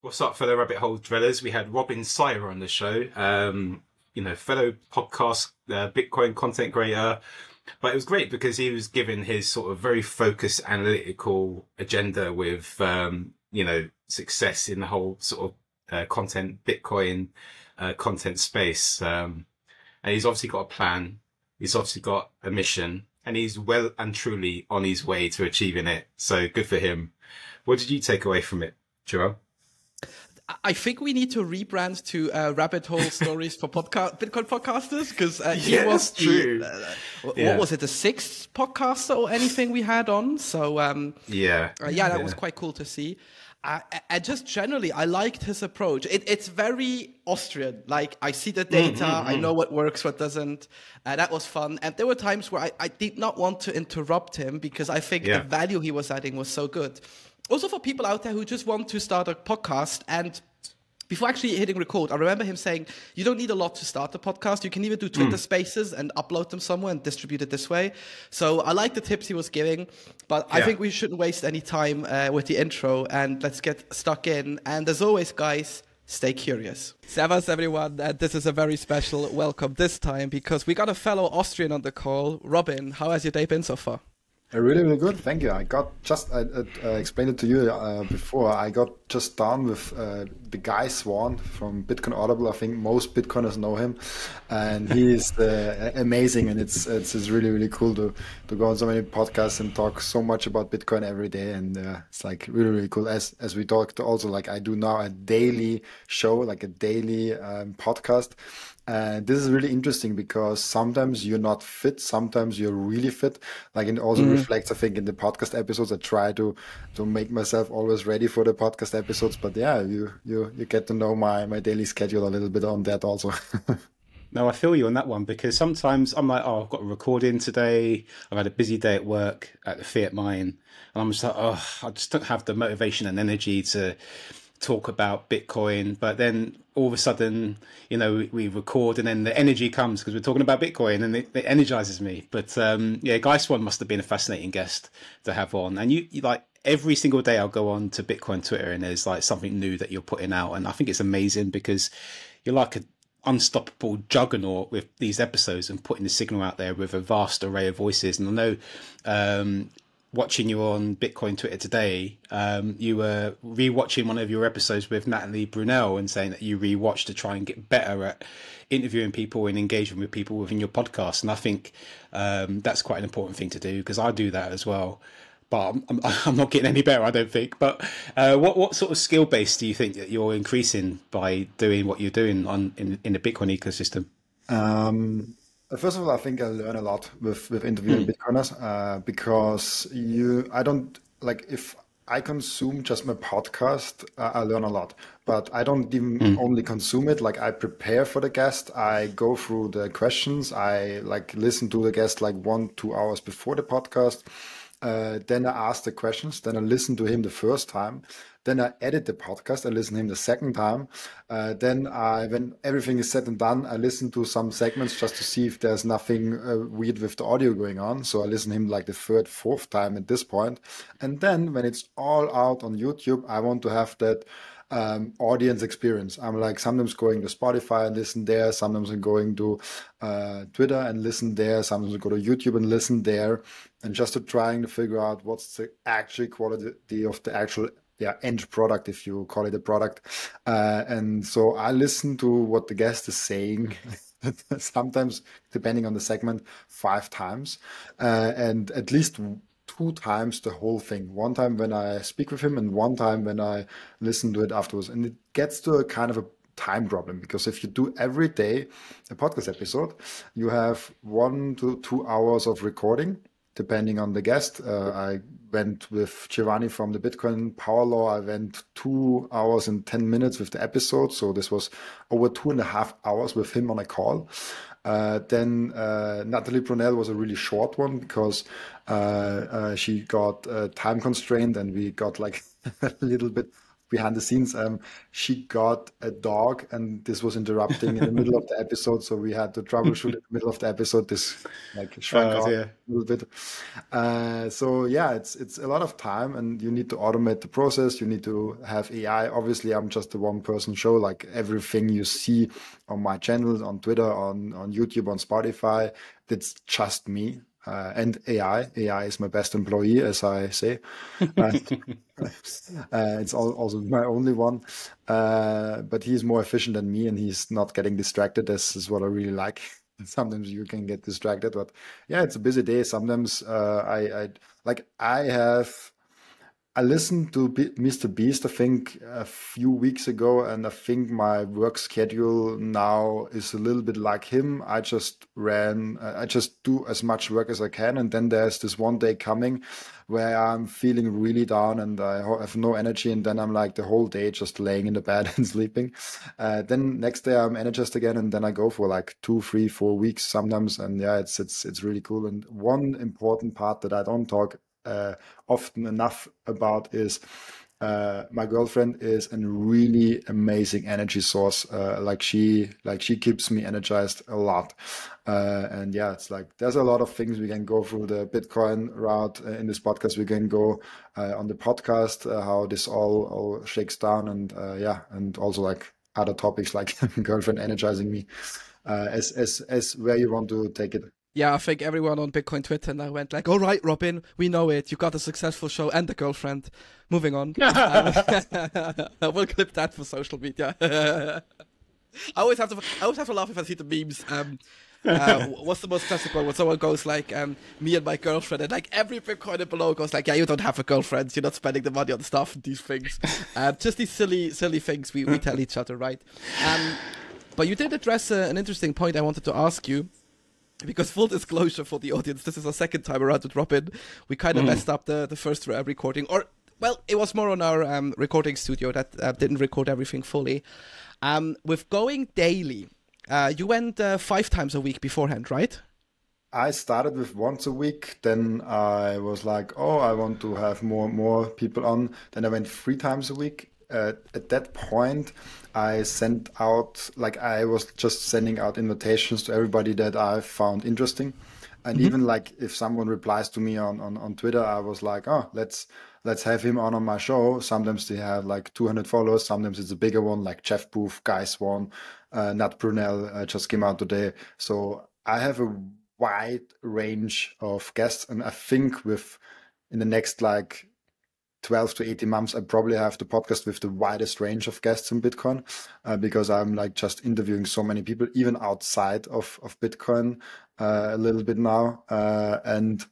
What's up, fellow rabbit hole dwellers? We had Robin Seyr on the show, fellow podcast, Bitcoin content creator. But it was great because he was given his sort of very focused analytical agenda with, success in the whole sort of content, Bitcoin content space. And he's obviously got a plan. He's obviously got a mission, and he's well and truly on his way to achieving it. So good for him. What did you take away from it, Joel? I think we need to rebrand to Rabbit Hole Stories for Bitcoin podcasters, because he Yeah, was that's true. What was it, the sixth podcaster or anything we had on? So that was quite cool to see. And just generally, I liked his approach. It's very Austrian. Like, I see the data, I know what works, what doesn't. That was fun. And there were times where I did not want to interrupt him because I think the value he was adding was so good. Also for people out there who just want to start a podcast, and before actually hitting record, I remember him saying, you don't need a lot to start a podcast. You can even do Twitter spaces and upload them somewhere and distribute it this way. So I like the tips he was giving, but I think we shouldn't waste any time with the intro, and let's get stuck in. And as always, guys, stay curious. Servus, everyone. This is a very special welcome this time because we got a fellow Austrian on the call. Robin, how has your day been so far? Really, really good. Thank you. I explained it to you before. I got just done with the guy Swan from Bitcoin Audible. I think most Bitcoiners know him, and he is amazing. And it's really, really cool to go on so many podcasts and talk so much about Bitcoin every day. And it's like really, really cool. As we talked also, like I do now a daily show, like a daily podcast. This is really interesting because sometimes you're not fit, sometimes you're really fit. Like it also reflects, I think, in the podcast episodes. I try to make myself always ready for the podcast episodes. But yeah, you get to know my daily schedule a little bit on that also. No, I feel you on that one because sometimes I'm like, oh, I've got a recording today. I've had a busy day at work at the Fiat mine. And I'm just like, oh, I just don't have the motivation and energy to talk about Bitcoin. But then all of a sudden, we record and then the energy comes because we're talking about Bitcoin and it energizes me. But Guy Swan must have been a fascinating guest to have on. And you like every single day I'll go on to Bitcoin Twitter and there's like something new that you're putting out. And I think it's amazing because you're like an unstoppable juggernaut with these episodes and putting the signal out there with a vast array of voices. And I know, watching you on Bitcoin Twitter today, you were rewatching one of your episodes with Natalie Brunel and saying that you rewatched to try and get better at interviewing people and engaging with people within your podcast. And I think that's quite an important thing to do because I do that as well. But I'm not getting any better, I don't think. But what sort of skill base do you think that you're increasing by doing what you're doing in the Bitcoin ecosystem? First of all, I think I learn a lot with interviewing Bitcoiners because I don't like if I consume just my podcast, I learn a lot, but I don't even only consume it. Like I prepare for the guest, I go through the questions, I like listen to the guest like 1-2 hours before the podcast. Then I ask the questions, then I listen to him the first time. Then I edit the podcast, I listen to him the second time. Then when everything is said and done, I listen to some segments just to see if there's nothing weird with the audio going on. So I listen to him like the third, fourth time at this point. And then when it's all out on YouTube, I want to have that audience experience. I'm like sometimes going to Spotify and listen there. Sometimes I'm going to Twitter and listen there. Sometimes I go to YouTube and listen there. And just to trying to figure out what's the actual quality of the actual end product, if you call it a product. And so I listen to what the guest is saying, sometimes, depending on the segment, 5 times, and at least 2 times the whole thing. One time when I speak with him and one time when I listen to it afterwards. And it gets to a kind of a time problem because if you do every day a podcast episode, you have 1 to 2 hours of recording, depending on the guest. I went with Giovanni from the Bitcoin Power Law. I went 2 hours and 10 minutes with the episode. So this was over 2.5 hours with him on a call. Then Natalie Brunel was a really short one because she got time constrained and we got like a little bit behind the scenes. She got a dog, and this was interrupting in the middle of the episode, so we had to troubleshoot in the middle of the episode. This like shrunk out a little bit. So yeah, it's a lot of time, and you need to automate the process. You need to have AI. Obviously, I'm just a one-person show. Like everything you see on my channels, on Twitter, on YouTube, on Spotify, it's just me. And AI. AI is my best employee, as I say. It's also my only one. But he's more efficient than me, and he's not getting distracted. This is what I really like. Sometimes you can get distracted, but yeah, it's a busy day. Sometimes I listened to Mr. Beast, I think, a few weeks ago, and I think my work schedule now is a little bit like him. I just do as much work as I can, and then there's this one day coming where I'm feeling really down and I have no energy, and then I'm like the whole day just laying in the bed and sleeping. Then next day I'm energized again, and then I go for like 2, 3, 4 weeks sometimes, and yeah, it's really cool. And one important part that I don't talk often enough about is my girlfriend is a really amazing energy source. Like she keeps me energized a lot. And yeah, it's like there's a lot of things we can go through the Bitcoin route in this podcast. We can go on the podcast how this all shakes down, and and also like other topics like girlfriend energizing me. As where you want to take it. Yeah, I think everyone on Bitcoin Twitter now went like, all right, Robin, we know it. You got a successful show and a girlfriend. Moving on. We'll clip that for social media. I always have to laugh if I see the memes. What's the most classic one? When someone goes like, me and my girlfriend, and like every Bitcoiner below goes like, yeah, you don't have a girlfriend. You're not spending the money on stuff and these things. Just these silly things we tell each other, right? But you did address an interesting point I wanted to ask you. Because full disclosure for the audience, this is our second time around with Robin. We kind of messed up the first recording. Or, well, it was more on our recording studio that didn't record everything fully. With going daily, you went 5 times a week beforehand, right? I started with once a week. Then I was like, oh, I want to have more people on. Then I went 3 times a week. At that point, I sent out, like I was just sending out invitations to everybody that I found interesting. And even like if someone replies to me on Twitter, I was like, oh, let's have him on my show. Sometimes they have like 200 followers. Sometimes it's a bigger one like Jeff Booth, Guy Swan, Nat Brunel just came out today. So I have a wide range of guests. And I think in the next like 12 to 18 months, I probably have the podcast with the widest range of guests in Bitcoin because I'm like just interviewing so many people, even outside of Bitcoin a little bit now. And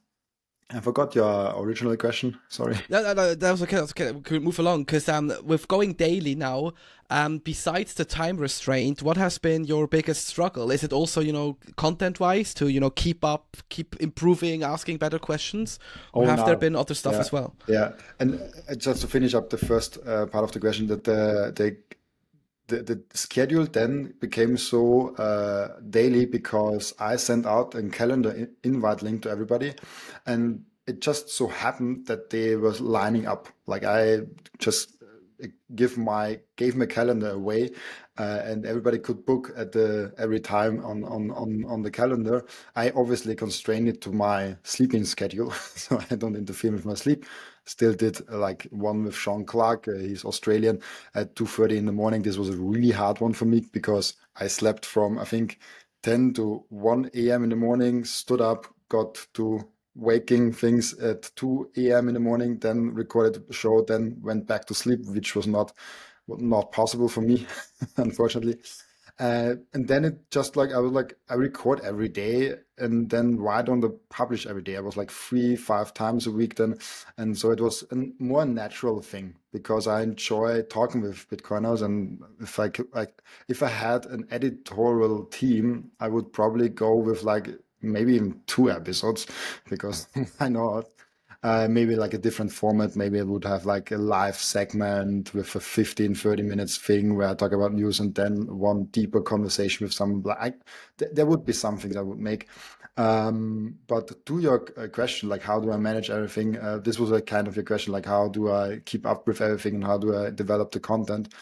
I forgot your original question. Sorry. No, that was okay. That's okay. We could move along because with going daily now, besides the time restraint, what has been your biggest struggle? Is it also, content-wise to, keep improving, asking better questions? Or have there been other stuff as well? Yeah. And just to finish up the first part of the question, that the schedule then became so daily because I sent out a calendar invite link to everybody, and it just so happened that they were lining up. Like I just gave my calendar away, and everybody could book at every time on the calendar. I obviously constrained it to my sleeping schedule, so I don't interfere with my sleep. Still did like one with Sean Clark. He's Australian at 2:30 in the morning. This was a really hard one for me because I slept from, I think, 10 to 1 a.m. in the morning, stood up, got to waking things at 2 a.m. in the morning, then recorded the show, then went back to sleep, which was not possible for me, unfortunately. And then it just like, I record every day, and then why don't I publish every day? I was like 3-5 times a week then. And so it was a more natural thing because I enjoy talking with Bitcoiners. And if I had an editorial team, I would probably go with like maybe even 2 episodes because I know maybe like a different format. Maybe I would have like a live segment with a 15-30 minutes thing where I talk about news, and then one deeper conversation with someone. There would be something that I would make. But to your question, like how do I manage everything? This was a kind of your question, like how do I keep up with everything and how do I develop the content?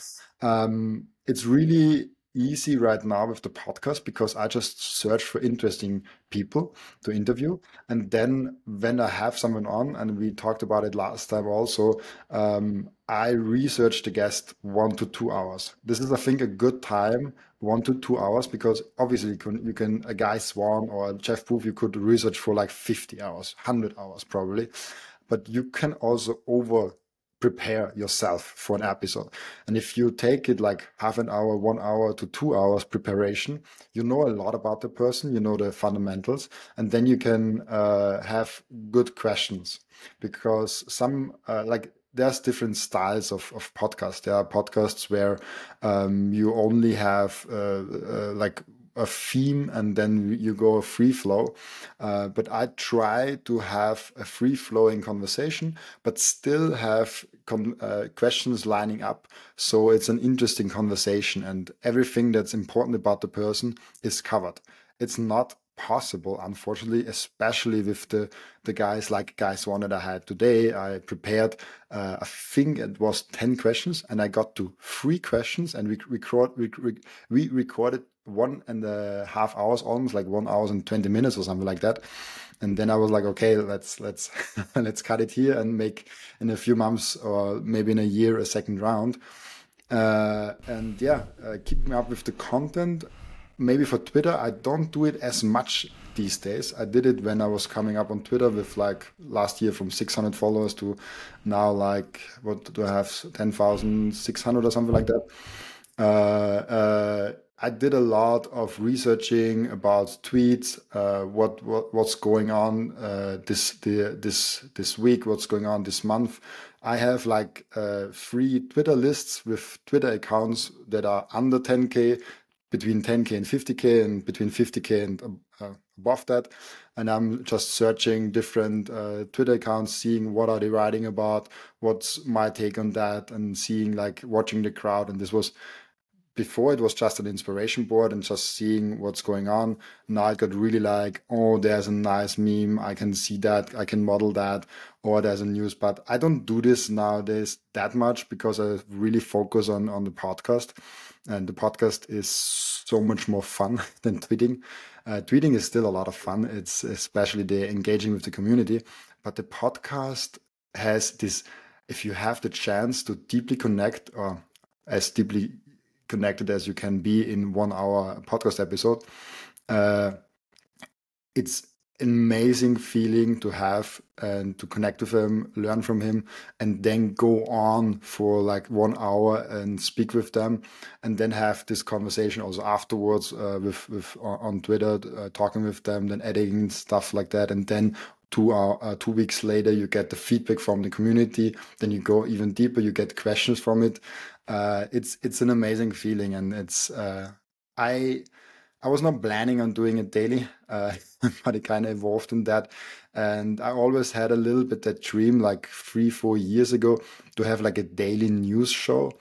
It's really easy right now with the podcast because I just search for interesting people to interview. And then when I have someone on, and we talked about it last time also, I research the guest 1 to 2 hours. This is, I think, a good time, 1 to 2 hours, because obviously you can a Guy Swan or a Jeff Booth, you could research for like 50 hours, 100 hours probably. But you can also over prepare yourself for an episode. And if you take it like half an hour, 1 hour to 2 hours preparation, you know a lot about the person, you know the fundamentals, and then you can have good questions. Because there's different styles of podcasts. There are podcasts where you only have like a theme and then you go free flow. But I try to have a free flowing conversation, but still have questions lining up. So it's an interesting conversation and everything that's important about the person is covered. It's not possible, unfortunately, especially with the guys like Guy Swan that I had today. I prepared, I think it was 10 questions and I got to 3 questions and we recorded 1.5 hours, almost like 1 hour and 20 minutes or something like that. And then I was like, okay, let's let's cut it here and make in a few months or maybe in a year a second round. Keeping up with the content. Maybe for Twitter, I don't do it as much these days. I did it when I was coming up on Twitter with like last year from 600 followers to now like, what do I have, 10,600 or something like that. I did a lot of researching about tweets, what's going on this week, what's going on this month. I have like 3 Twitter lists with Twitter accounts that are under 10K, between 10K and 50K, and between 50K and above that. And I'm just searching different Twitter accounts, seeing what are they writing about, what's my take on that, and seeing like watching the crowd. And this was before it was just an inspiration board and just seeing what's going on. Now it got really like, oh, there's a nice meme. I can see that. I can model that. Or there's a news. But I don't do this nowadays that much because I really focus on the podcast. And the podcast is so much more fun than tweeting. Tweeting is still a lot of fun. It's especially the engaging with the community. But the podcast has this, if you have the chance to deeply connect, or as deeply connected as you can be in 1 hour podcast episode, it's an amazing feeling to have and to connect with him, learn from him, and then go on for like 1 hour and speak with them, and then have this conversation also afterwards on Twitter, talking with them, then editing stuff like that, and then 2 weeks later you get the feedback from the community. Then you go even deeper, you get questions from it. It's an amazing feeling, and it's I was not planning on doing it daily, but it kind of evolved in that. And I always had a little bit that dream, like 3-4 years ago, to have like a daily news show.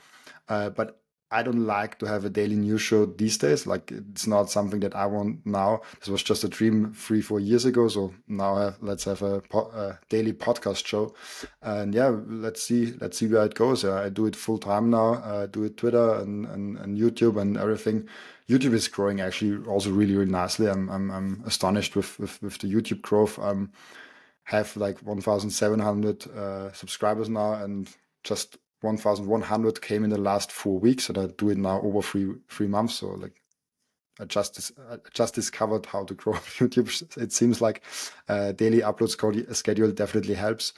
But I don't like to have a daily news show these days. Like it's not something that I want now. This was just a dream 3-4 years ago. So now let's have a daily podcast show. And yeah, let's see where it goes. I do it full time now. I do it Twitter and YouTube and everything. YouTube is growing actually also really, really nicely. I'm astonished with the YouTube growth. Have like 1,700 subscribers now, and just 1,100 came in the last 4 weeks, and I do it now over three months. So like I just discovered how to grow YouTube. It seems like daily upload schedule definitely helps.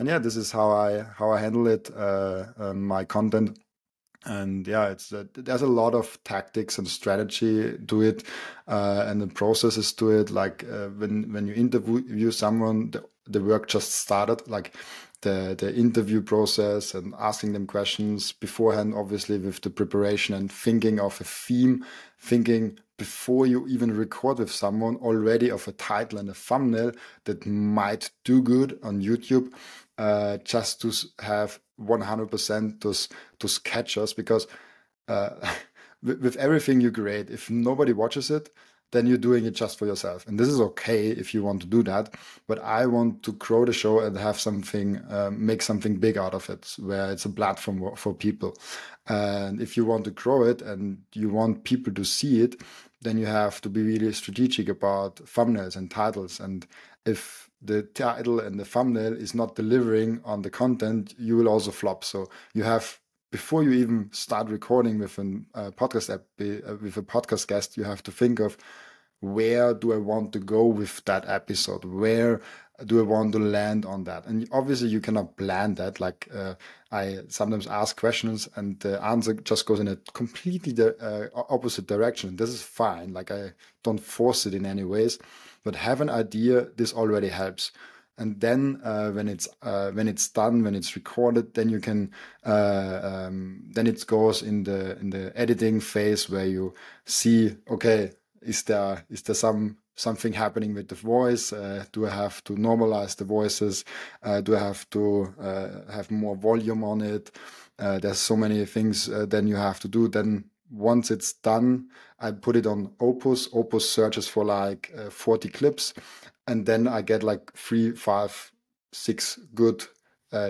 And yeah, this is how I handle it, my content. And yeah, there's a lot of tactics and strategy to it, and the processes to it. Like when you interview someone, the work just started. Like the interview process and asking them questions beforehand, obviously with the preparation and thinking of a theme, thinking before you even record with someone already of a title and a thumbnail that might do good on YouTube, just to have 100% those catchers, because with everything you create, if nobody watches it, then you're doing it just for yourself. And this is okay if you want to do that. But I want to grow the show and have something, make something big out of it, where it's a platform for people. And if you want to grow it and you want people to see it, then you have to be really strategic about thumbnails and titles. And if the title and the thumbnail is not delivering on the content, you will also flop. So you have, before you even start recording with a podcast with a podcast guest, you have to think of, where do I want to go with that episode? Where do I want to land on that? And obviously you cannot plan that. Like I sometimes ask questions and the answer just goes in a completely opposite direction. This is fine. Like I don't force it in any ways, but have an idea. This already helps. And then when it's done, when it's recorded, then you can then it goes in the editing phase, where you see, okay, is there something happening with the voice? Do I have to normalize the voices? Do I have to have more volume on it? There's so many things then you have to do. Then once it's done, I put it on Opus. Opus searches for like 40 clips. And then I get like 3, 5, 6 good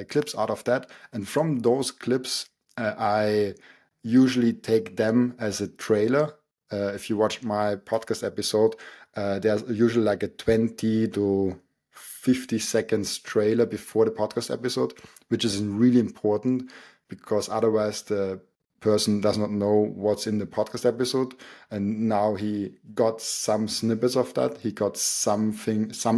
clips out of that. And from those clips, I usually take them as a trailer. If you watch my podcast episode, there's usually like a 20 to 50 seconds trailer before the podcast episode, which is really important, because otherwise the person does not know what's in the podcast episode. And now he got some snippets of that. He got some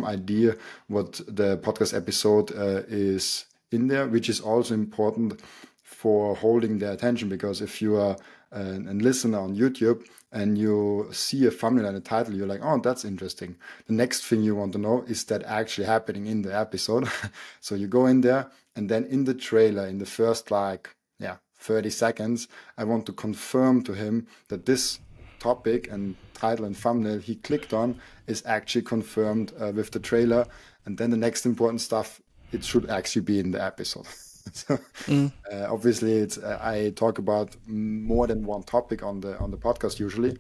idea what the podcast episode is in there, which is also important for holding their attention. Because if you are a listener on YouTube and you see a thumbnail and a title, you're like, oh, that's interesting. The next thing you want to know is that actually happening in the episode. So you go in there, and then in the trailer, in the first 30 seconds, I want to confirm to him that this topic and title and thumbnail he clicked on is actually confirmed with the trailer. And then the next important stuff, it should actually be in the episode. So, obviously, I talk about more than one topic on the podcast usually.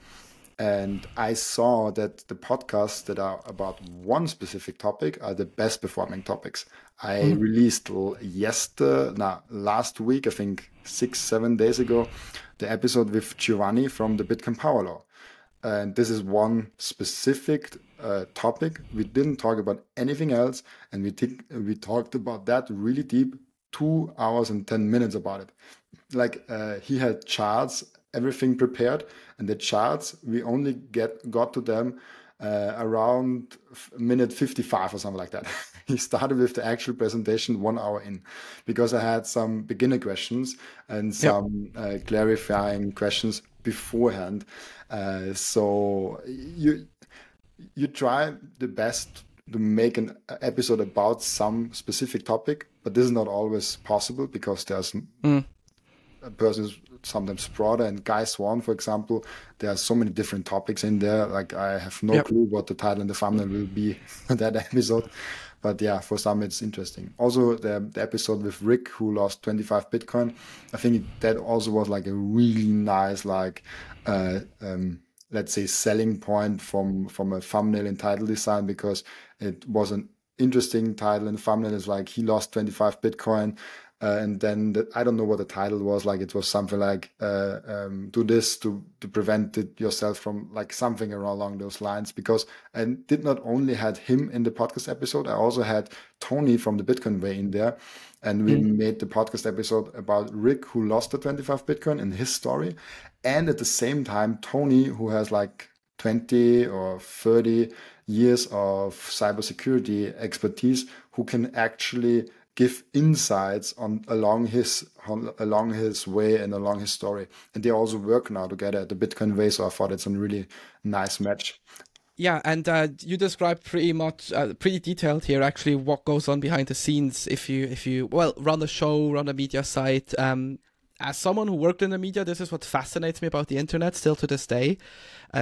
And I saw that the podcasts that are about one specific topic are the best performing topics. I released last week, I think 6-7 days ago, the episode with Giovanni from the Bitcoin Power Law. And this is one specific topic. We didn't talk about anything else. And we talked about that really deep, 2 hours and 10 minutes about it. Like he had charts, everything prepared, and the charts, we only got to them around minute 55 or something like that. He started with the actual presentation 1 hour in, because I had some beginner questions and some clarifying questions beforehand. So you try the best to make an episode about some specific topic, but this is not always possible, because there's a person who's sometimes broader. And Guy Swan, for example, there are so many different topics in there. Like I have no clue what the title and the thumbnail will be for that episode. But yeah, for some it's interesting. Also, the episode with Rick, who lost 25 Bitcoin, I think that also was like a really nice, like, let's say, selling point from a thumbnail and title design, because it was an interesting title, and the thumbnail is like, he lost 25 Bitcoin. And then I don't know what the title was, like it was something like do this to prevent it yourself from, like something along those lines. Because I did not only had him in the podcast episode, I also had Tony from the Bitcoin Way in there, and we made the podcast episode about Rick, who lost the 25 Bitcoin, and his story. And at the same time, Tony, who has like 20 or 30 years of cybersecurity expertise, who can actually give insights along his way and along his story. And they also work now together at the Bitcoin Way, so I thought it's a really nice match. Yeah, and you described pretty much, pretty detailed here, actually, what goes on behind the scenes if you run a show, run a media site. as someone who worked in the media, this is what fascinates me about the internet still to this day,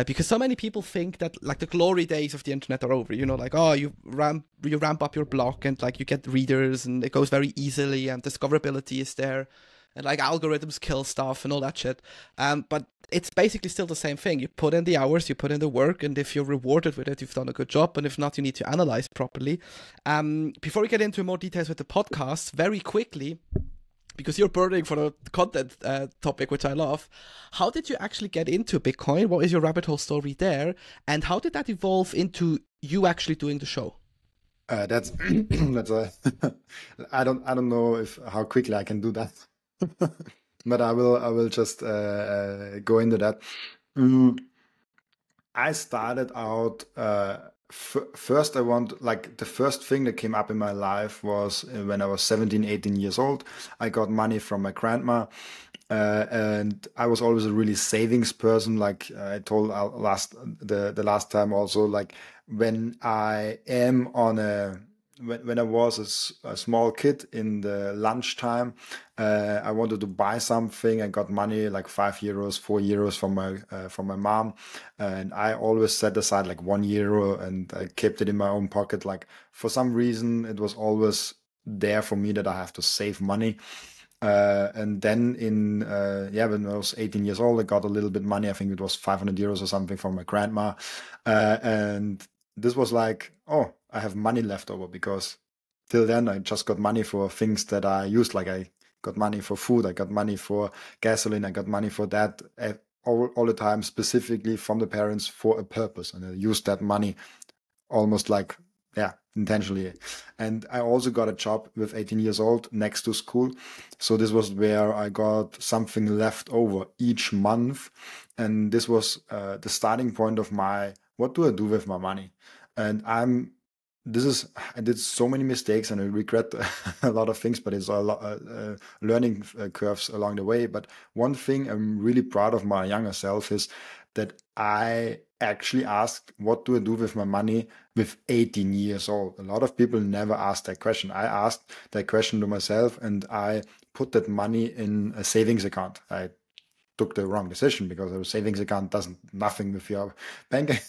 because so many people think that like the glory days of the internet are over. You know, like, oh, you ramp up your blog and like you get readers and it goes very easily and discoverability is there, and like algorithms kill stuff and all that shit. But it's basically still the same thing. You put in the hours, you put in the work, and if you're rewarded with it, you've done a good job. And if not, you need to analyze properly. Before we get into more details with the podcast, very quickly, because you're burning for the content topic, which I love, how did you actually get into Bitcoin? What is your rabbit hole story there? And how did that evolve into you actually doing the show? That's I don't know how quickly I can do that, but I will just go into that. I started out. First, the first thing that came up in my life was when I was 17, 18 years old. I got money from my grandma, and I was always a really savings person. Like I told the last time also, like when I am on when I was a small kid in the lunchtime, I wanted to buy something. I got money like €5, €4 from my mom, and I always set aside like €1, and I kept it in my own pocket. Like for some reason, it was always there for me that I have to save money. And then when I was 18 years old, I got a little bit money. I think it was €500 or something from my grandma, and this was like, oh, I have money left over, because till then I just got money for things that I used. Like I got money for food, I got money for gasoline, I got money for that all the time, specifically from the parents for a purpose. And I used that money almost like, intentionally. And I also got a job with 18 years old next to school. So this was where I got something left over each month. And this was the starting point of what do I do with my money? And I did so many mistakes and I regret a lot of things, but it's a lot learning curves along the way. But one thing I'm really proud of my younger self is that I actually asked, what do I do with my money with 18 years old? A lot of people never ask that question. I asked that question to myself, and I put that money in a savings account. I took the wrong decision, because a savings account does nothing with your bank,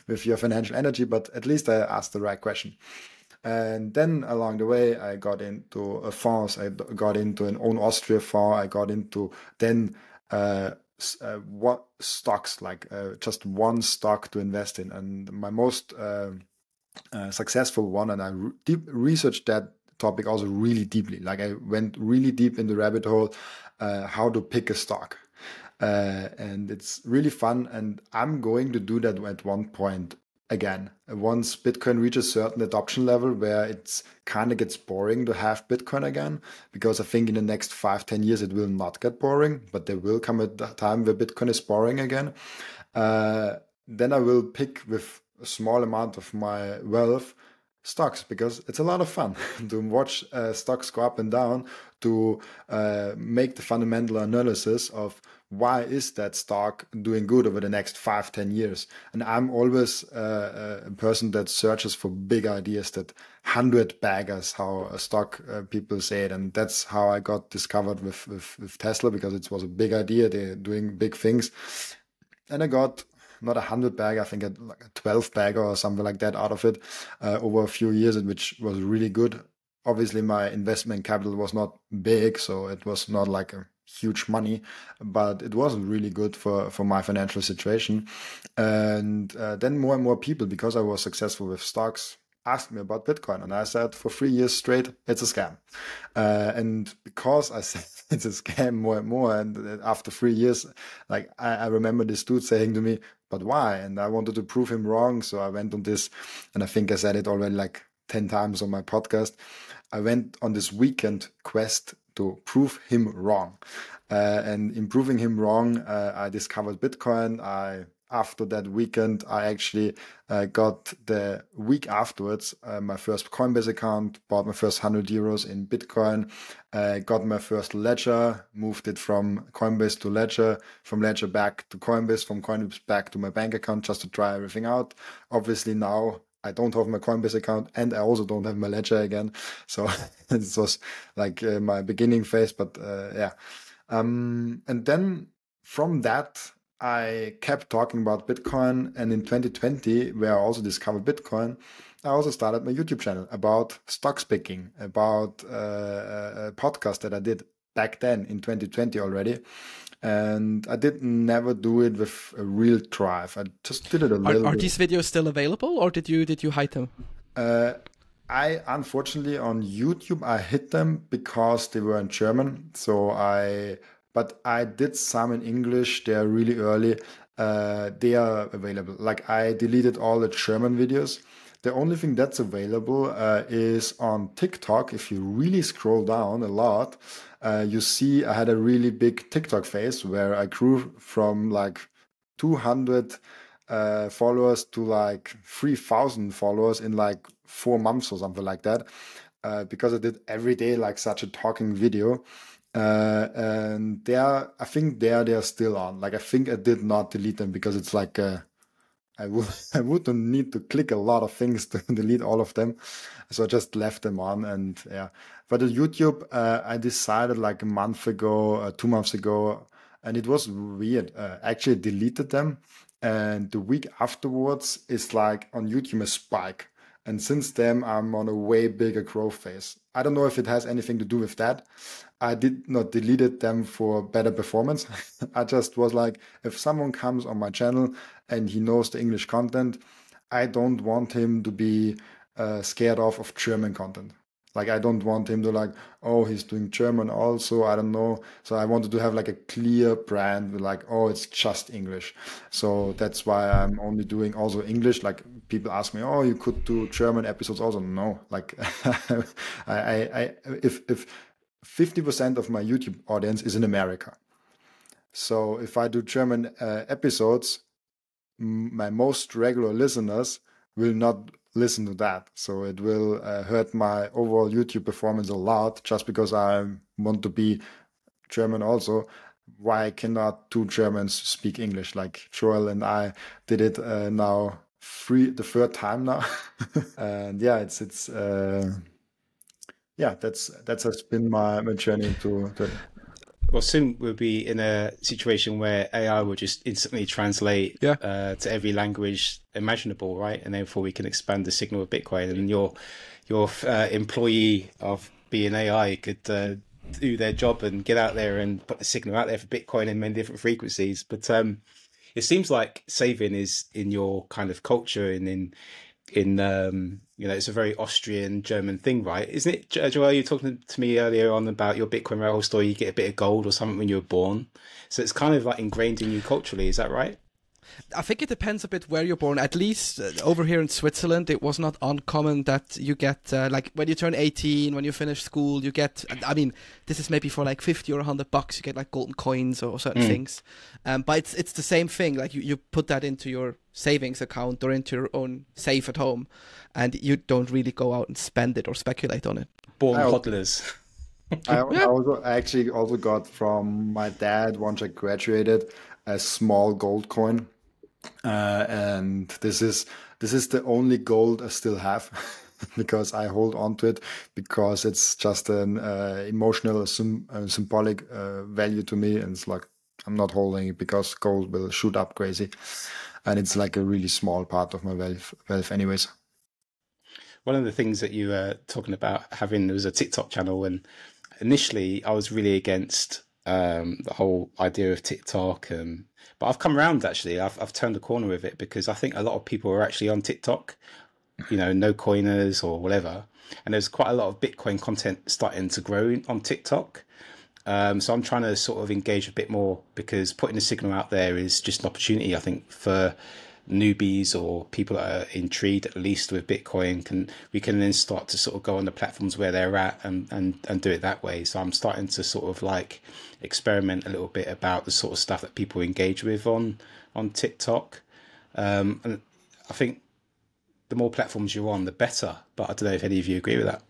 with your financial energy, but at least I asked the right question. And then along the way, I got into funds. I got into an own Austria fund. I got into then what stocks, like just one stock to invest in. And my most successful one, and I researched that topic also really deeply. Like I went really deep in the rabbit hole, how to pick a stock. And it's really fun, and I'm going to do that at one point again. Once Bitcoin reaches a certain adoption level where it's kind of gets boring to have Bitcoin again, because I think in the next 5-10 years it will not get boring, but there will come a time where Bitcoin is boring again. Then I will pick with a small amount of my wealth stocks, because it's a lot of fun to watch stocks go up and down, to make the fundamental analysis of why is that stock doing good over the next 5-10 years. And I'm always a person that searches for big ideas, that 100 baggers, how a stock people say it. And that's how I got discovered with Tesla, because it was a big idea. They're doing big things. And I got not 100 bag, I think like a 12 bagger or something like that out of it over a few years, which was really good. Obviously, my investment capital was not big, so it was not like a huge money, but it wasn't really good for my financial situation. And then more and more people, because I was successful with stocks, asked me about Bitcoin, and I said for 3 years straight, it's a scam. And because I said it's a scam more and more, and after 3 years, like I remember this dude saying to me, but why? And I wanted to prove him wrong, so I went on this, and I think I said it already like 10 times on my podcast. I went on this weekend quest to prove him wrong. And in proving him wrong, I discovered Bitcoin. After that weekend, I actually got the week afterwards my first Coinbase account, bought my first €100 in Bitcoin, got my first ledger, moved it from Coinbase to Ledger, from Ledger back to Coinbase, from Coinbase back to my bank account, just to try everything out. Obviously now I don't have my Coinbase account, and I also don't have my Ledger again. So this was like my beginning phase, but yeah. And then from that, I kept talking about Bitcoin. And in 2020, where I also discovered Bitcoin, I also started my YouTube channel about stock picking, about a podcast that I did back then in 2020 already. And I did never do it with a real drive. I just did it a little bit. Are these videos still available, or did you hide them? I unfortunately on YouTube I hid them because they were in German. But I did some in English. They are really early. They are available. Like I deleted all the German videos. The only thing that's available is on TikTok. If you really scroll down a lot, you see I had a really big TikTok phase where I grew from like 200 followers to like 3,000 followers in like 4 months or something like that, because I did every day like such a talking video. And I think they're still on. Like I think I did not delete them because it's like I wouldn't need to click a lot of things to delete all of them, so I just left them on. And yeah, but the YouTube, I decided like a month ago, 2 months ago, and it was weird. Actually deleted them, and the week afterwards, it's like on YouTube a spike. And since then, I'm on a way bigger growth phase. I don't know if it has anything to do with that. I did not deleted them for better performance. I just was like, if someone comes on my channel and he knows the English content, I don't want him to be scared of German content. Like I don't want him to like, oh, he's doing German also, I don't know. So I wanted to have like a clear brand with like, oh, it's just English. So that's why I'm only doing also English. Like people ask me, oh, you could do German episodes also. No, like if 50% of my YouTube audience is in America. So if I do German episodes, my most regular listeners will not listen to that. So it will hurt my overall YouTube performance a lot just because I want to be German also. Why cannot two Germans speak English? Like Joel and I did it now the third time now. And yeah, that has been my journey to well, soon we'll be in a situation where AI will just instantly translate to every language imaginable, right? And therefore we can expand the signal of Bitcoin, and your employee of being AI could do their job and get out there and put the signal out there for Bitcoin in many different frequencies. But it seems like saving is in your kind of culture and in it's a very Austrian German thing, right? Isn't it, Joel? You were talking to me earlier on about your Bitcoin rabbit hole story. You get a bit of gold or something when you were born, so it's kind of like ingrained in you culturally. Is that right? I think it depends a bit where you're born. At least over here in Switzerland, it was not uncommon that you get, like when you turn 18, when you finish school, you get, I mean, this is maybe for like 50 or $100, you get like golden coins or certain things. But it's the same thing. Like you put that into your savings account or into your own safe at home, and you don't really go out and spend it or speculate on it. Born hodlers. I actually also got from my dad once I graduated a small gold coin. And this is the only gold I still have because I hold on to it because it's just an emotional, symbolic value to me. And it's like, I'm not holding it because gold will shoot up crazy. And it's like a really small part of my wealth anyways. One of the things that you were talking about having, there was a TikTok channel, and initially I was really against the whole idea of TikTok, but I've come around actually. I've turned the corner with it because I think a lot of people are actually on TikTok, no coiners or whatever, and there's quite a lot of Bitcoin content starting to grow on TikTok. So I'm trying to sort of engage a bit more because putting a signal out there is just an opportunity, I think, for newbies or people that are intrigued at least with Bitcoin. We can then start to sort of go on the platforms where they're at and do it that way. So I'm starting to sort of like experiment a little bit about the sort of stuff that people engage with on TikTok. And I think the more platforms you're on, the better. But I don't know if any of you agree with that.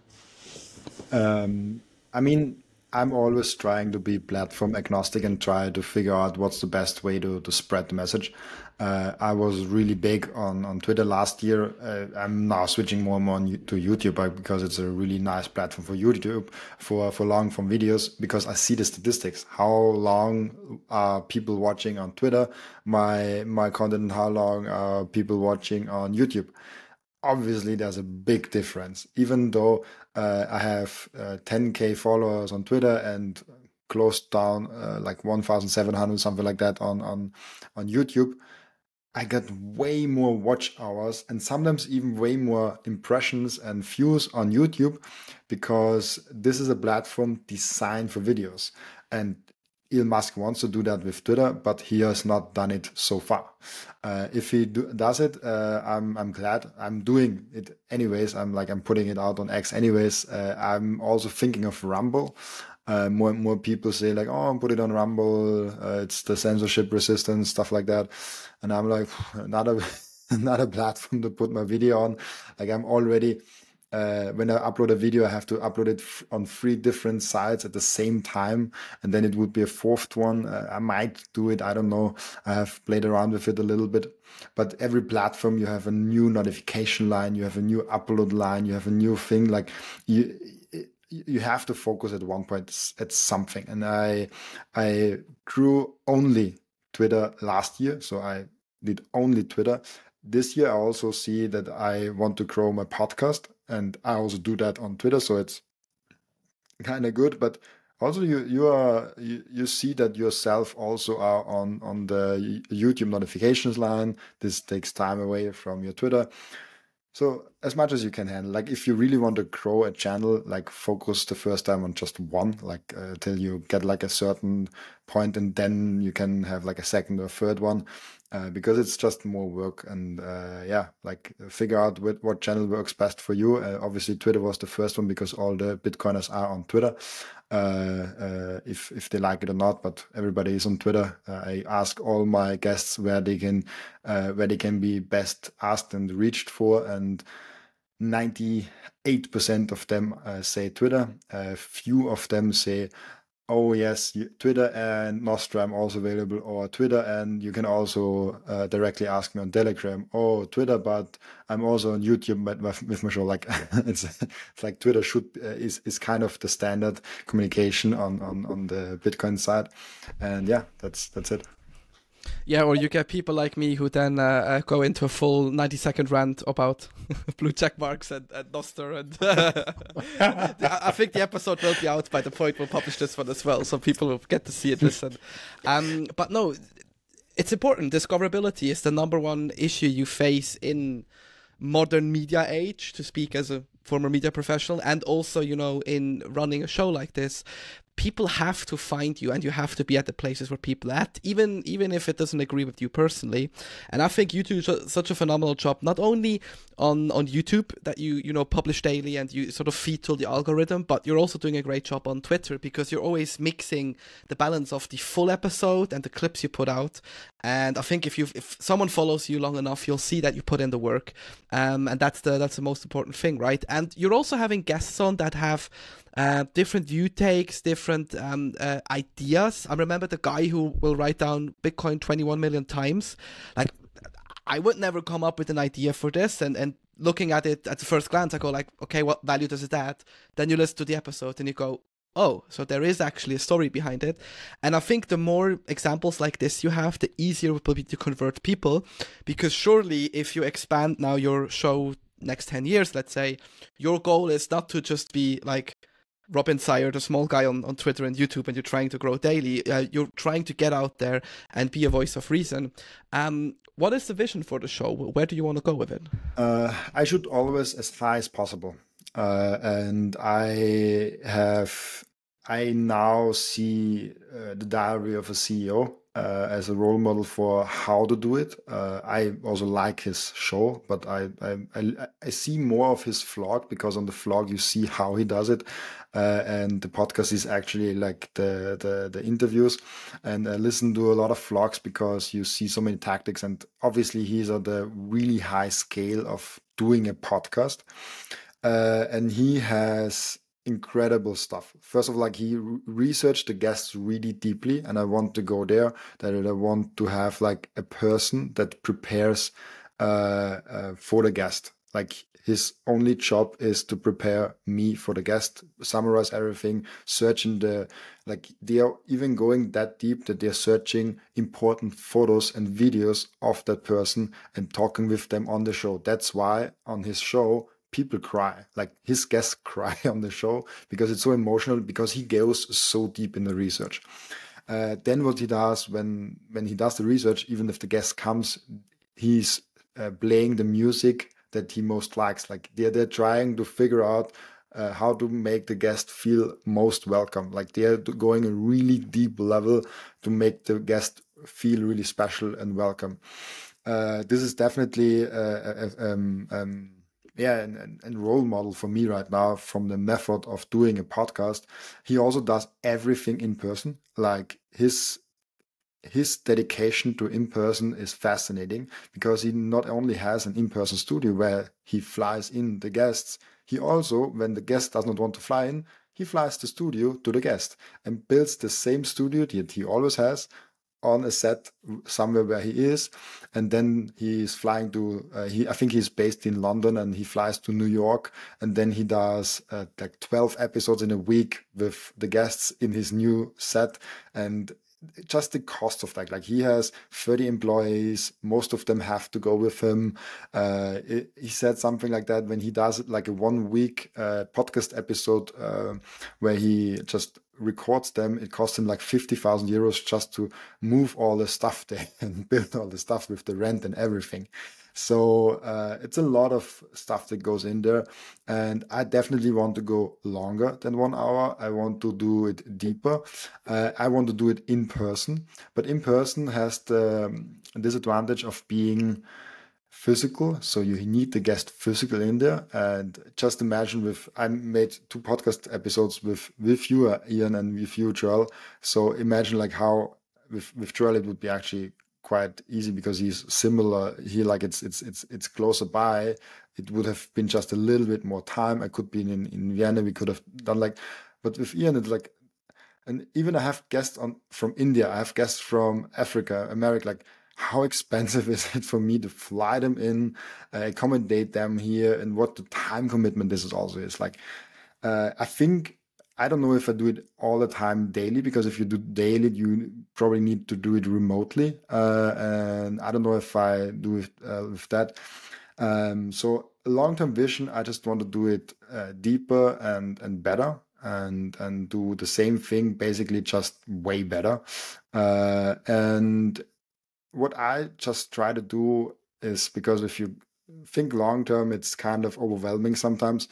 I mean, I'm always trying to be platform agnostic and try to figure out what's the best way to spread the message. I was really big on Twitter last year. I'm now switching more and more to YouTube because it's a really nice platform for YouTube for long form videos, because I see the statistics. How long are people watching on Twitter my content, and how long are people watching on YouTube? Obviously there's a big difference. Even though I have 10K followers on Twitter and closed down like 1,700, something like that on YouTube, I got way more watch hours and sometimes even way more impressions and views on YouTube, because this is a platform designed for videos. And Elon Musk wants to do that with Twitter, but he has not done it so far. If he does it, I'm glad. I'm doing it anyways. I'm putting it out on X anyways. I'm also thinking of Rumble. More and more people say like, oh, put it on Rumble. It's the censorship resistance, stuff like that. And I'm like, not a platform to put my video on. Like I'm already, when I upload a video, I have to upload it on 3 different sites at the same time. And then it would be a 4th one. I might do it. I don't know. I have played around with it a little bit. But every platform, you have a new notification line. You have a new upload line. You have a new thing. Like you have to focus at one point at something. And I grew only Twitter last year. So I did only Twitter. This year, I also see that I want to grow my podcast, and I also do that on Twitter. So it's kind of good. But also you see that yourself also are on the YouTube notifications line. This takes time away from your Twitter. So as much as you can handle, like if you really want to grow a channel, like focus the first time on just one, like till you get like a certain point, and then you can have like a second or third one, because it's just more work. And like figure out what channel works best for you. Obviously Twitter was the first one because all the Bitcoiners are on Twitter, if they like it or not, but everybody is on Twitter. I ask all my guests where they can be best asked and reached for, and 98% of them say Twitter. Few of them say, oh yes, Twitter and Nostra, I'm also available, or Twitter, and you can also directly ask me on Telegram, or Twitter, but I'm also on YouTube with my show. Like it's like Twitter is kind of the standard communication on the Bitcoin side, and yeah, that's it. Yeah, or you get people like me who then go into a full 90-second rant about blue check marks and Noster. And I think the episode will be out by the point we'll publish this one as well, so people will get to see it, listen. But no, it's important. Discoverability is the number one issue you face in modern media age, to speak as a former media professional, and also, in running a show like this. People have to find you, and you have to be at the places where people are at, even if it doesn't agree with you personally. And I think you do such a phenomenal job, not only on YouTube, that you publish daily and you sort of feed to the algorithm, but you're also doing a great job on Twitter, because you're always mixing the balance of the full episode and the clips you put out. And I think if someone follows you long enough, you'll see that you put in the work, and that's the most important thing, right? And you're also having guests on that have different view takes, different ideas. I remember the guy who will write down Bitcoin 21 million times. Like, I would never come up with an idea for this, and looking at it at the first glance, I go like, okay, what value does it add? Then you listen to the episode and you go, oh, so there is actually a story behind it. And I think the more examples like this you have, the easier it will be to convert people, because surely if you expand now your show next 10 years, let's say, your goal is not to just be like Robin Seyr, the small guy on Twitter and YouTube, and you're trying to grow daily. You're trying to get out there and be a voice of reason. What is the vision for the show? Where do you want to go with it? I should always as high as possible. And I now see the Diary of a CEO as a role model for how to do it. I also like his show, but I see more of his vlog, because on the vlog you see how he does it, and the podcast is actually like the interviews. And I listen to a lot of vlogs because you see so many tactics, and obviously he's at the really high scale of doing a podcast, and he has incredible stuff. First of all, like he researched the guests really deeply, and I want to go there. That I want to have like a person that prepares for the guest. Like his only job is to prepare me for the guest, summarize everything, searching like they are even going that deep that they're searching important photos and videos of that person and talking with them on the show. That's why on his show, people cry, like his guests cry on the show because it's so emotional, because he goes so deep in the research. Then what he does when he does the research, even if the guest comes, he's playing the music that he most likes. Like they're trying to figure out how to make the guest feel most welcome. Like they're going a really deep level to make the guest feel really special and welcome. This is definitely and role model for me right now from the method of doing a podcast. He also does everything in person. Like his dedication to in-person is fascinating, because he not only has an in-person studio where he flies in the guests, he also, when the guest does not want to fly in, he flies the studio to the guest and builds the same studio that he always has on a set somewhere where he is. And then he's flying to I think he's based in London, and he flies to New York, and then he does like 12 episodes in a week with the guests in his new set. And just the cost of that, like he has 30 employees, most of them have to go with him. He said something like that when he does like a 1 week podcast episode where he just records them, it costs him like 50,000 euros just to move all the stuff there and build all the stuff with the rent and everything. So it's a lot of stuff that goes in there, and I definitely want to go longer than 1 hour. I want to do it deeper. I want to do it in person, but in person has the disadvantage of being physical. So you need the guest physical in there. And just imagine I made 2 podcast episodes with you, Ian, and with you, Joel. So imagine like how with Joel it would be actually quite easy, because he's similar. He like it's closer by. It would have been just a little bit more time. I could be in Vienna. We could have done like, but with Ian, it's like, and even I have guests from India. I have guests from Africa, America. Like, how expensive is it for me to fly them in, accommodate them here, and what the time commitment this is also is like. I don't know if I do it all the time daily, because if you do daily, you probably need to do it remotely. And I don't know if I do it with that. So long-term vision, I just want to do it deeper and better, and do the same thing, basically just way better. And what I just try to do is, because if you think long-term, it's kind of overwhelming sometimes.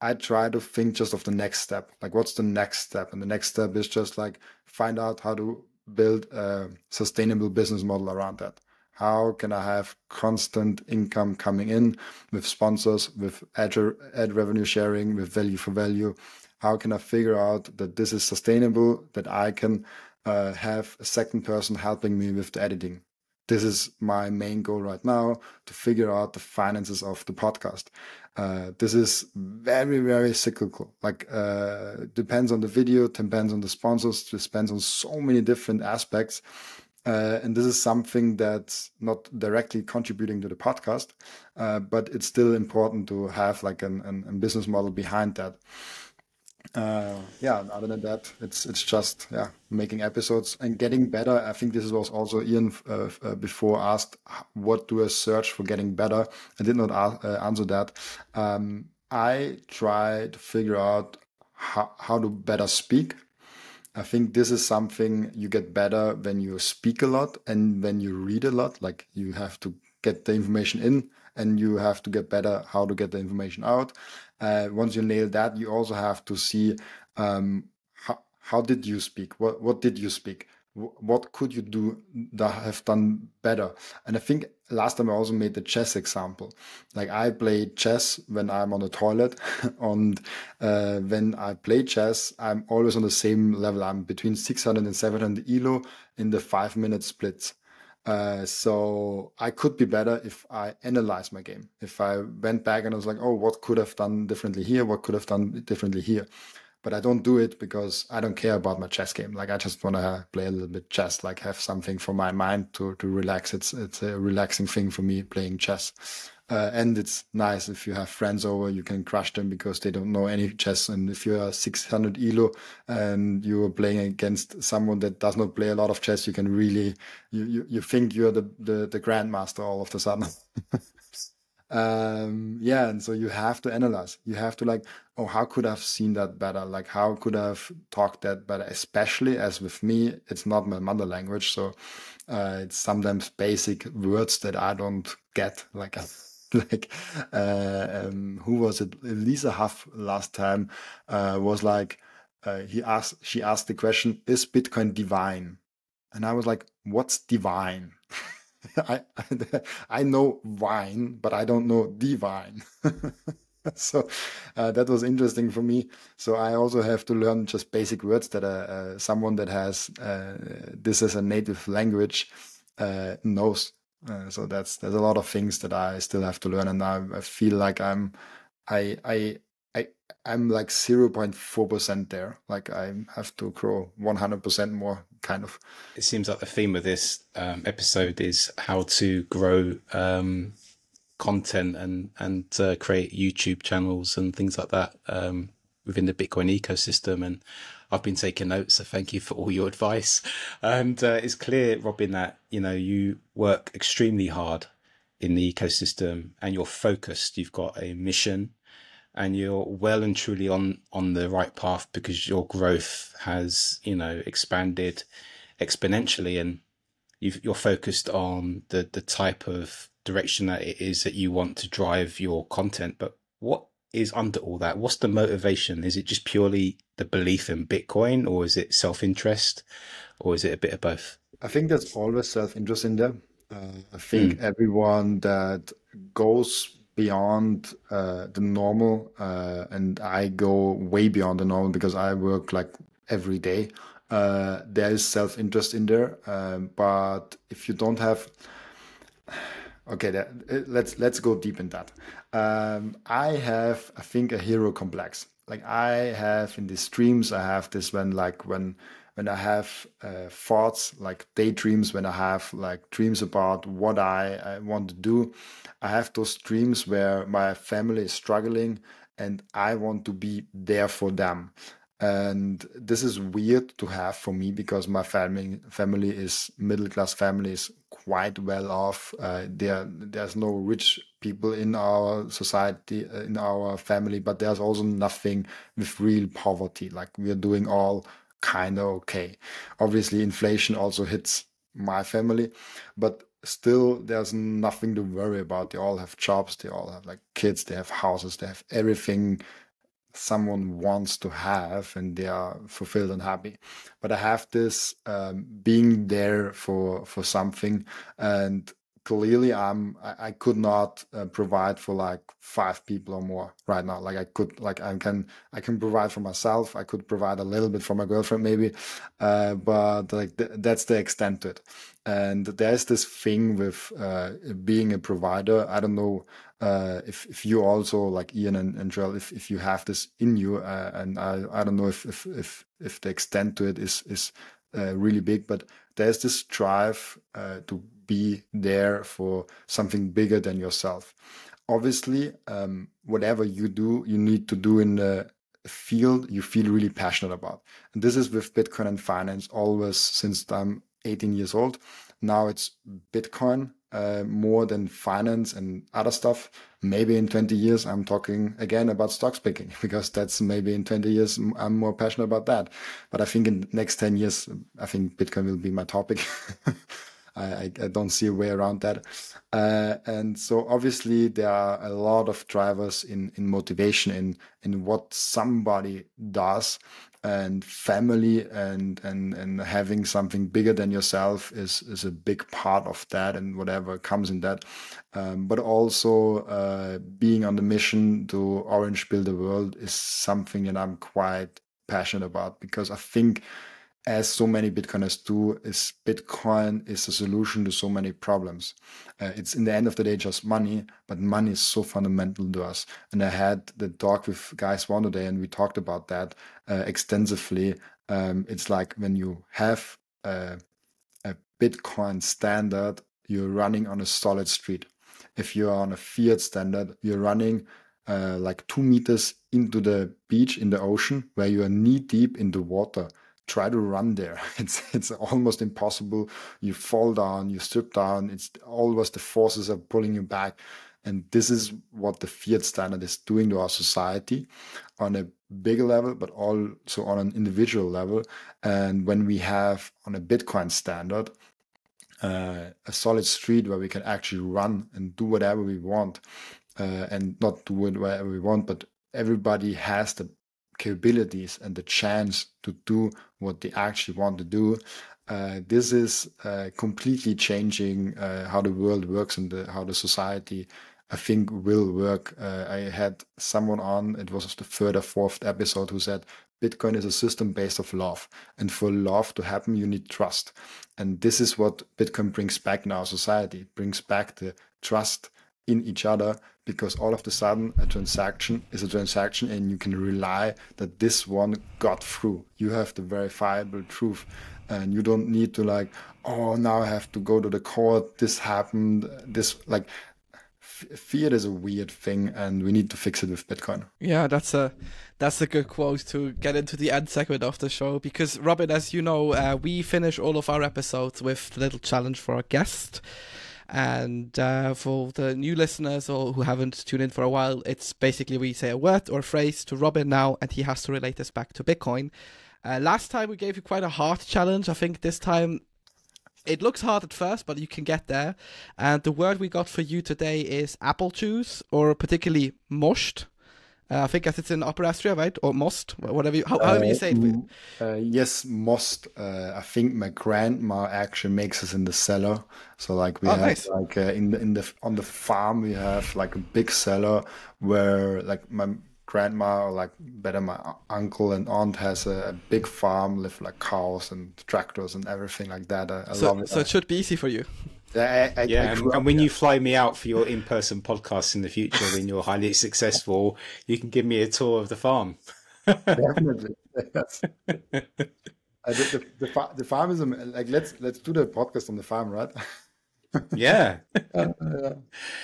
I try to think just of the next step. Like, what's the next step? And the next step is just like find out how to build a sustainable business model around that. How can I have constant income coming in with sponsors, with ad revenue sharing, with value for value? How can I figure out that this is sustainable, that I can have a second person helping me with the editing? This is my main goal right now, to figure out the finances of the podcast. This is very, very cyclical. Like, depends on the video, depends on the sponsors, depends on so many different aspects. And this is something that's not directly contributing to the podcast, but it's still important to have like a business model behind that. Other than that, it's just making episodes and getting better. I think this was also Ian before asked, what do I search for getting better? I did not answer that. I try to figure out how to better speak. I think this is something you get better when you speak a lot and when you read a lot. Like, you have to get the information in, and you have to get better how to get the information out. Once you nail that, you also have to see how did you speak? What did you speak? What could you do that have done better? And I think last time I also made the chess example. Like, I play chess when I'm on the toilet, and when I play chess, I'm always on the same level. I'm between 600 and 700 elo in the 5-minute splits. So I could be better if I analyze my game. If I went back and I was like, oh, what could have done differently here? What could have done differently here? But I don't do it because I don't care about my chess game. Like I just want to play a little bit chess, like have something for my mind to relax. It's a relaxing thing for me playing chess. And it's nice if you have friends over, you can crush them because they don't know any chess. And if you're 600 elo and you're playing against someone that does not play a lot of chess, you can really, you think you're the grandmaster all of a sudden. Yeah, and so you have to analyze. You have to like, oh, how could I have seen that better? Like, how could I have talked that better? Especially as with me, it's not my mother language, so it's sometimes basic words that I don't get. Like, like, who was it? Lisa Huff last time was like, she asked the question, "Is Bitcoin divine?" And I was like, "What's divine?" I I know wine, but I don't know divine. So that was interesting for me. So I also have to learn just basic words that someone that has this as a native language knows. So there's a lot of things that I still have to learn, and I feel like I I I'm like 0.4% there. Like I have to grow 100% more, kind of. It seems like the theme of this episode is how to grow content and create YouTube channels and things like that within the Bitcoin ecosystem. And I've been taking notes, so thank you for all your advice. And it's clear, Robin, that you work extremely hard in the ecosystem and you're focused. You've got a mission and you're well and truly on the right path because your growth has expanded exponentially, and you're focused on the type of direction that it is that you want to drive your content. But what is under all that? What's the motivation? Is it just purely the belief in Bitcoin, or is it self-interest, or is it a bit of both? I think there's always self-interest in there. I think everyone that goes beyond the normal, and I go way beyond the normal because I work like every day. There is self-interest in there, but if you don't have, okay, let's go deep in that. I have, I think, a hero complex. Like I have in these streams, I have this when I have thoughts, like daydreams, when I have like dreams about what I want to do. I have those dreams where my family is struggling and I want to be there for them. And this is weird to have for me because my family is middle class family, is quite well off. There's no rich people in our society, in our family, but there's also nothing with real poverty. Like we are doing all kind of okay. Obviously, inflation also hits my family, but still there's nothing to worry about. They all have jobs, they all have like kids, they have houses, they have everything someone wants to have, and they are fulfilled and happy. But I have this being there for something, and clearly I could not provide for like 5 people or more right now. Like I can provide for myself. I could provide a little bit for my girlfriend maybe, but like that's the extent to it. And there's this thing with being a provider. I don't know if you also, like Ian and Joel, if you have this in you, and I don't know if the extent to it is really big, but there's this drive to be there for something bigger than yourself. Obviously, whatever you do, you need to do in the field you feel really passionate about. And this is with Bitcoin and finance always since I'm 18 years old. Now it's Bitcoin more than finance and other stuff. Maybe in 20 years, I'm talking again about stocks picking because that's maybe in 20 years, I'm more passionate about that. But I think in the next 10 years, I think Bitcoin will be my topic. I don't see a way around that. And so obviously there are a lot of drivers in motivation in what somebody does, and family and having something bigger than yourself is a big part of that, and whatever comes in that. But also being on the mission to orange build the world is something that I'm quite passionate about, because I think as so many Bitcoiners do, is Bitcoin is a solution to so many problems. It's in the end of the day just money, but money is so fundamental to us. And I had the talk with guys one today, and we talked about that extensively. It's like when you have a Bitcoin standard, you're running on a solid street. If you're on a fiat standard, you're running like 2 meters into the beach in the ocean where you are knee deep in the water. Try to run there. It's almost impossible. You fall down, you strip down. It's always the forces are pulling you back. And this is what the fiat standard is doing to our society on a bigger level, but also on an individual level. And when we have on a Bitcoin standard, a solid street where we can actually run and do whatever we want, and not do it wherever we want, but everybody has the capabilities and the chance to do what they actually want to do. This is completely changing how the world works and how the society, I think, will work. I had someone on, it was the third or fourth episode, who said, Bitcoin is a system based of love. And for love to happen, you need trust. And this is what Bitcoin brings back in our society. It brings back the trust in each other, because all of a sudden a transaction is a transaction and you can rely that this one got through. You have the verifiable truth, and you don't need to like, oh, now I have to go to the court. This happened. This like fiat is a weird thing, and we need to fix it with Bitcoin. Yeah, that's a good quote to get into the end segment of the show, because Robin, as you know, we finish all of our episodes with the little challenge for our guest. And for the new listeners or who haven't tuned in for a while, it's basically we say a word or a phrase to Robin now, and he has to relate this back to Bitcoin. Last time we gave you quite a hard challenge. I think this time it looks hard at first, but you can get there. And the word we got for you today is apple juice, or particularly mosht. I think as it's in Upper Austria, right? Or most, whatever however you say it. Yes, most. I think my grandma actually makes us in the cellar. So like we have nice. like on the farm we have like a big cellar where like my grandma, or like better my uncle and aunt, has a big farm with like cows and tractors and everything like that. I love it. So it should be easy for you. And when you fly me out for your in-person podcasts in the future, when you're highly successful, you can give me a tour of the farm. Definitely. Yes. The farm is like let's do the podcast on the farm, right? Yeah.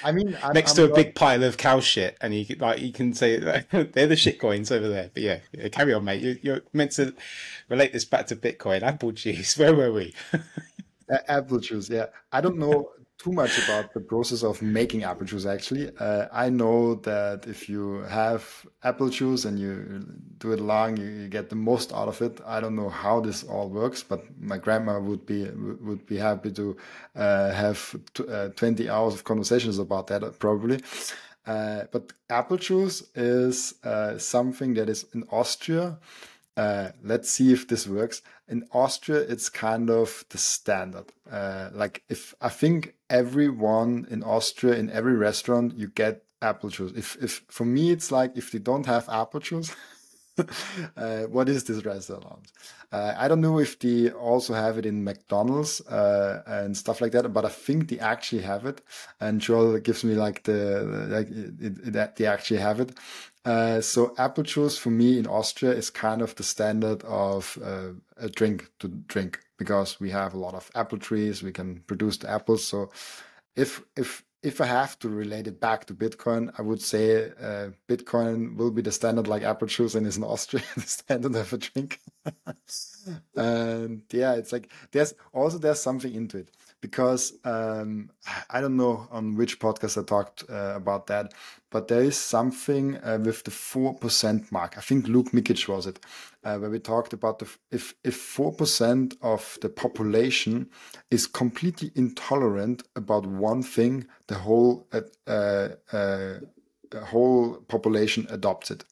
I mean, next to a big pile of cow shit, and you can say they're the shit coins over there. But yeah, carry on, mate. You're meant to relate this back to Bitcoin. Apple juice. Where were we? Apple juice, yeah. I don't know too much about the process of making apple juice, actually. I know that if you have apple juice and you do it long, you get the most out of it. I don't know how this all works, but my grandma would be happy to have 20 hours of conversations about that, probably. But apple juice is something that is in Austria. Let's see if this works. In Austria, it's kind of the standard. Like if I think everyone in Austria, in every restaurant, you get apple juice. If for me, it's like if they don't have apple juice, what is this restaurant? I don't know if they also have it in McDonald's and stuff like that, but I think they actually have it. And Joel gives me like they actually have it. So apple juice for me in Austria is kind of the standard of a drink to drink, because we have a lot of apple trees. We can produce the apples. So if I have to relate it back to Bitcoin, I would say Bitcoin will be the standard like apple juice, and is in Austria the standard of a drink. And yeah, it's like there's something into it, because I don't know on which podcast I talked about that, but there is something with the 4% mark. I think Luke Mikic was it, where we talked about if 4% of the population is completely intolerant about one thing, the whole population adopts it.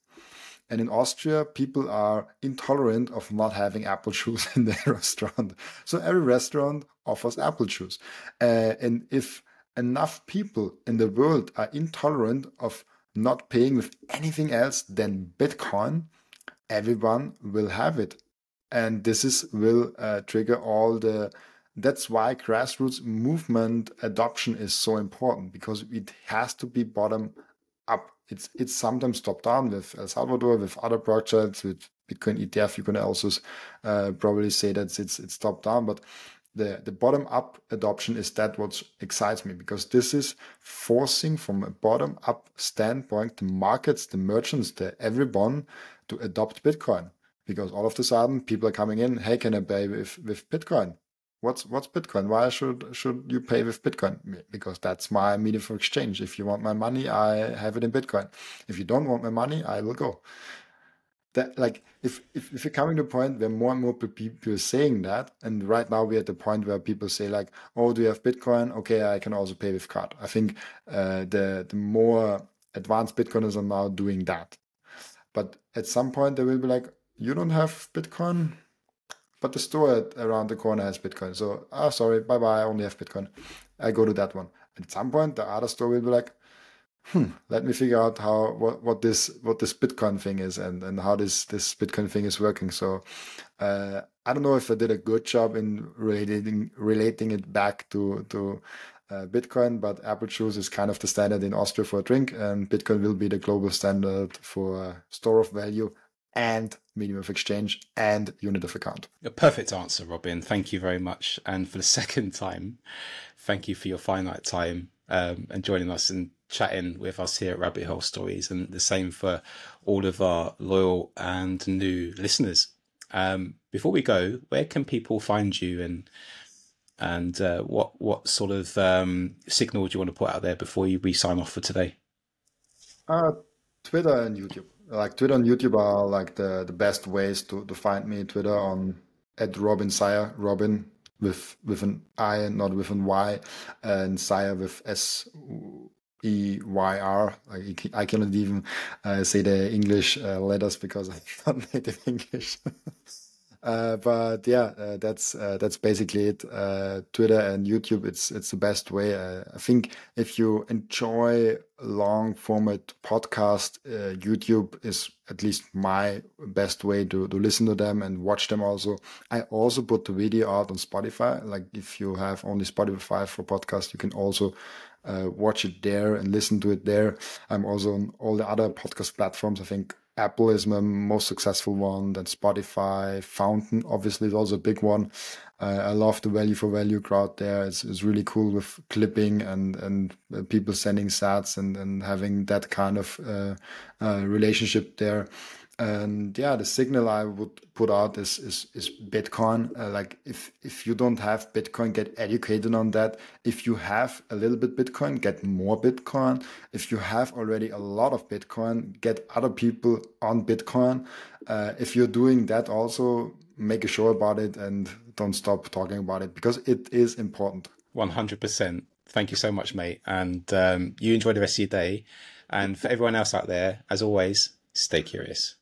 And in Austria, people are intolerant of not having apple juice in their restaurant. So every restaurant offers apple juice. And if enough people in the world are intolerant of not paying with anything else than Bitcoin, everyone will have it. and will trigger all the. That's why grassroots movement adoption is so important, because it has to be bottom up. It's sometimes top down with El Salvador, with other projects, with Bitcoin ETF. You can also probably say that it's top down, but the bottom up adoption is that what excites me, because this is forcing from a bottom up standpoint the markets, the merchants, everyone to adopt Bitcoin, because all of a sudden people are coming in. Hey, can I pay with Bitcoin? What's Bitcoin? Why should you pay with Bitcoin? Because that's my medium for exchange. If you want my money, I have it in Bitcoin. If you don't want my money, I will go. That, like, if you're coming to a point where more and more people are saying that, and right now we're at the point where people say like, oh, do you have Bitcoin? Okay, I can also pay with card. I think the more advanced Bitcoiners are now doing that. But at some point they will be like, you don't have Bitcoin? But the store around the corner has Bitcoin. So, sorry, bye-bye, I only have Bitcoin. I go to that one. At some point, the other store will be like, let me figure out what this Bitcoin thing is, and how this Bitcoin thing is working. So, I don't know if I did a good job in relating it back to Bitcoin, but apple juice is kind of the standard in Austria for a drink, and Bitcoin will be the global standard for store of value and medium of exchange and unit of account. A perfect answer, Robin. Thank you very much. And for the second time, thank you for your finite time and joining us and chatting with us here at Rabbit Hole Stories, and the same for all of our loyal and new listeners. Before we go, where can people find you, and what sort of signal do you want to put out there before we sign off for today? Twitter and YouTube. Like Twitter and YouTube are like the best ways to find me. Twitter on @Robin Seyr, Robin with an I and not with an Y, and Seyr with SEYR. I cannot even say the English letters because I'm not native English. But yeah, that's basically it. Twitter and YouTube, it's the best way. I think if you enjoy long format podcast, YouTube is at least my best way to listen to them and watch them also. I also put the video out on Spotify. Like if you have only Spotify for podcast, you can also watch it there and listen to it there. I'm also on all the other podcast platforms. I think Apple is my most successful one. Then Spotify, Fountain obviously is also a big one. I love the value for value crowd there. It's really cool with clipping and people sending sats and having that kind of relationship there. And yeah, the signal I would put out is Bitcoin. Like if you don't have Bitcoin, get educated on that. If you have a little bit Bitcoin, get more Bitcoin. If you have already a lot of Bitcoin, get other people on Bitcoin. If you're doing that, also make a show about it and don't stop talking about it, because it is important. 100%. Thank you so much, mate. And you enjoy the rest of your day. And for everyone else out there, as always, stay curious.